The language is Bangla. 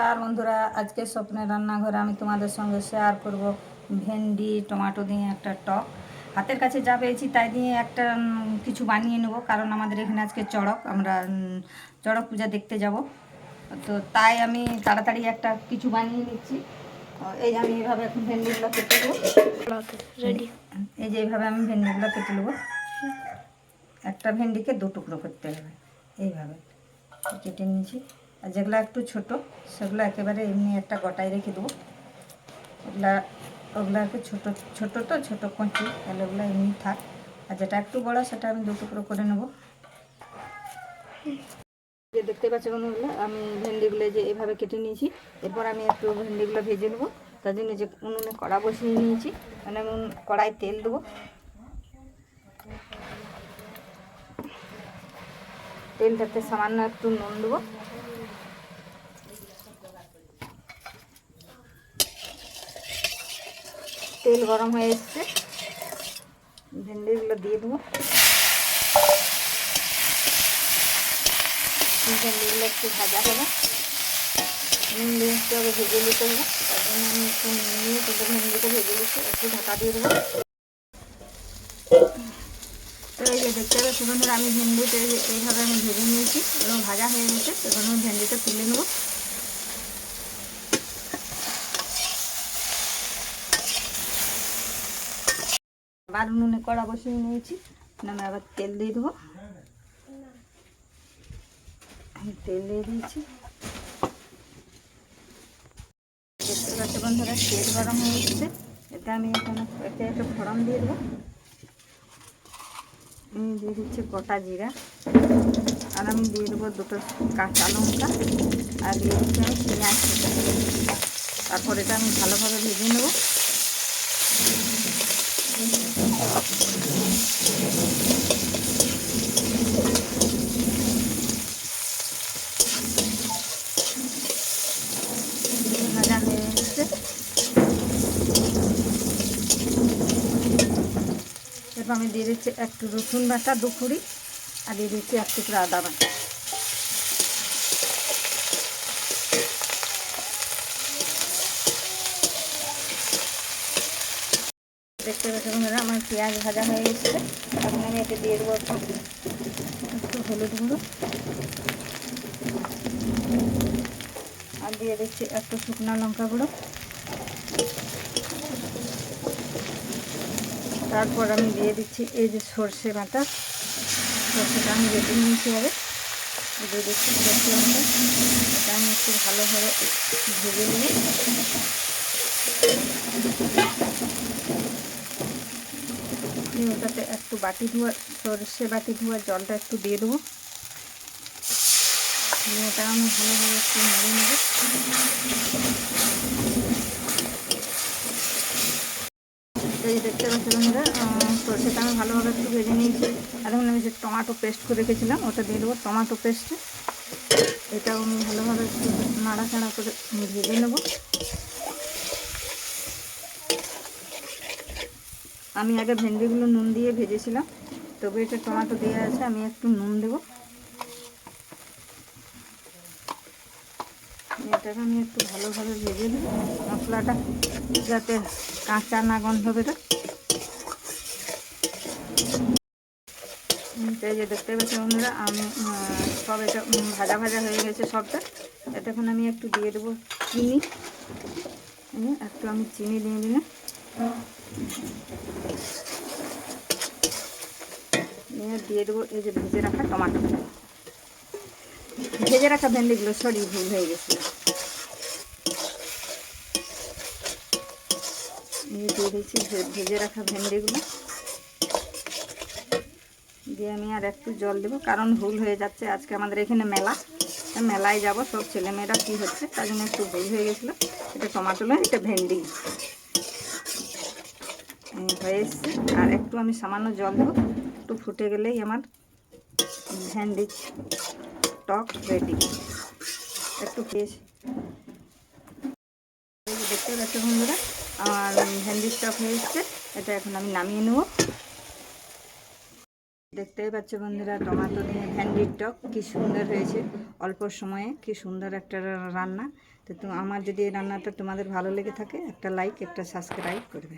আর বন্ধুরা, আজকে স্বপ্নের রান্নাঘরে আমি তোমাদের সঙ্গে শেয়ার করব ভেন্ডি টমেটো দিয়ে একটা টক। হাতের কাছে যা পেয়েছি তাই দিয়ে একটা কিছু বানিয়ে নেব, কারণ আমাদের এখানে আজকে চড়ক, আমরা চড়ক পূজা দেখতে যাব। তো তাই আমি তাড়াতাড়ি একটা কিছু বানিয়ে নিচ্ছি। এই আমি এইভাবে এখন ভেন্ডিগুলো কেটে নেবো। রেডি। এই যে এইভাবে আমি ভেন্ডিগুলো কেটে নেবো। একটা ভেন্ডিকে দু টুকরো করতে হবে, এইভাবে কেটে নিয়েছি। আর যেগুলো একটু ছোট সেগুলো একেবারে এমনি একটা গোটায় রেখে দেবো। ওগুলো একটু ছোটো ছোটো, তো ছোটো কঁচি, তাহলে ওগুলো এমনি থাক। আর যেটা একটু বড়ো সেটা আমি দু টুকরো করে নেব। যে দেখতে পাচ্ছি বন্ধুগুলো, আমি ভেন্ডিগুলো যে এভাবে কেটে নিয়েছি। এরপর আমি একটু ভেন্ডিগুলো ভেজে নেবো। তার জন্য যে উনুনে কড়া বসিয়ে নিয়েছি, মানে আমি কড়াই তেল দেবো। তেলটাতে সামান্য একটু নুন দেবো। তেল গরম হয়ে এসছে, ভেন্ডিগুলো দিয়ে দেবো। ভেন্ডিগুলো একটু ভাজা হবে, নুন দিয়ে একটু আগে ভেজে নিতে হবে। তার জন্য আমি একটু নিয়ে তোদের ভেন্ডিটা ভেজে নিচ্ছি, একটু ঢাকা দিয়ে দেবো। তো এই যে দেখতে পাচ্ছি বন্ধুরা, আমি ভেন্ডিটা এইভাবে আমি ভেজে নিয়েছি এবং ভাজা হয়ে গেছে। এবার আমি ভেন্ডিটা তুলে নেবো। আবার উনুনে কড়া বসিয়ে নিয়েছি, আমি আবার তেল দিয়ে দেবো। আমি তেল দিয়ে দিয়েছি। দেখতে পাচ্ছি বন্ধুরা, তেল গরম হয়ে এসেছে। এতে আমি এতে একটা ফোড়ন দিয়ে দেবো। আমি দিয়ে দিচ্ছি গোটা জিরা, আর আমি দিয়ে দেবো দুটো কাঁচা লঙ্কা, আর দিয়ে দিচ্ছি আমি পেঁয়াজ। তারপর এটা আমি ভালোভাবে ভেজে নেব। ভাজা হয়ে এসছে। এরপর আমি দিয়ে দিচ্ছি একটু রসুন বাটা 2 কুড়ি, আর দিয়ে দিচ্ছি এক টুকরো আদা বাটা। দেখতে পাচ্ছি বন্ধুরা, আমার পেঁয়াজ ভাজা হয়ে গেছে। এখন আমি এতে দিয়ে দেবো একটু হলুদ গুঁড়ো, আর দিয়ে দিচ্ছি একটু শুকনো লঙ্কা গুঁড়ো। তারপর আমি দিয়ে দিচ্ছি এই যে সর্ষে বাটা, সর্ষেটা আমি বেটে নিয়েছি আগে। দিয়ে দিচ্ছি সর্ষে বাটা, এটা আমি একটু ভালোভাবে ভেজে নিই। ওটাতে একটু বাটি ধোয়া, সর্ষে বাটি ধোয়া জলটা একটু দিয়ে দেবো। এটা আমি ভালোভাবে একটু নেড়ে নেব। এই দেখতে পাচ্ছি বন্ধুরা, সর্ষেটা আমি ভালোভাবে একটু ভেজে নিয়েছি। আর এখন আমি যে টমেটো পেস্ট করে রেখেছিলাম ওটা দিয়ে দেবো, টমেটো পেস্ট। এটাও আমি ভালোভাবে একটু নাড়াচাড়া করে ভেজে নেব। আমি আগে ভেন্ডিগুলো নুন দিয়ে ভেজেছিলাম, তবে এটা টমেটো দেওয়া আছে, আমি একটু নুন দেবো। এটাকে আমি একটু ভালোভাবে ভেজে দিই, মশলাটা যাতে কাঁচা না গন্ধ বেরোয়। এই যে দেখতে পাচ্ছি বন্ধুরা, আমি সব এটা ভাজা ভাজা হয়ে গেছে সবটা। এতে এখন আমি একটু দিয়ে দেবো চিনি। একটু আমি চিনি দিয়ে দিলাম, দিয়ে দেবো এই যে ভেজে রাখা টমেটো, ভেজে রাখা ভেন্ডিগুলো, সরি ভুল হয়ে গেছিলো। দিয়ে দিয়েছি ভেজে রাখা ভেন্ডিগুলো, দিয়ে আমি আর একটু জল দেবো, কারণ ভুল হয়ে যাচ্ছে। আজকে আমাদের এখানে মেলায় যাব, সব ছেলেমেয়েরা কী হচ্ছে তার জন্য একটু ভুল হয়ে গেছিলো। এটা টমেটো নয়, এটা ভেন্ডি হয়ে এসছে। আর একটু আমি সামান্য জল দেবো, একটু ফুটে গেলেই আমার ভেন্ডি টক রেডি। একটু পেয়েছি, দেখতে পাচ্ছি বন্ধুরা, আমার ভেন্ডির টক হয়ে এসছে। এটা এখন আমি নামিয়ে নেব। দেখতেই পাচ্ছ বন্ধুরা, টমেটো দিয়ে ভেন্ডির টক কি সুন্দর হয়েছে, অল্প সময়ে কি সুন্দর একটা রান্না। তো আমার যদি এই রান্নাটা তোমাদের ভালো লেগে থাকে, একটা লাইক একটা সাবস্ক্রাইব করবে।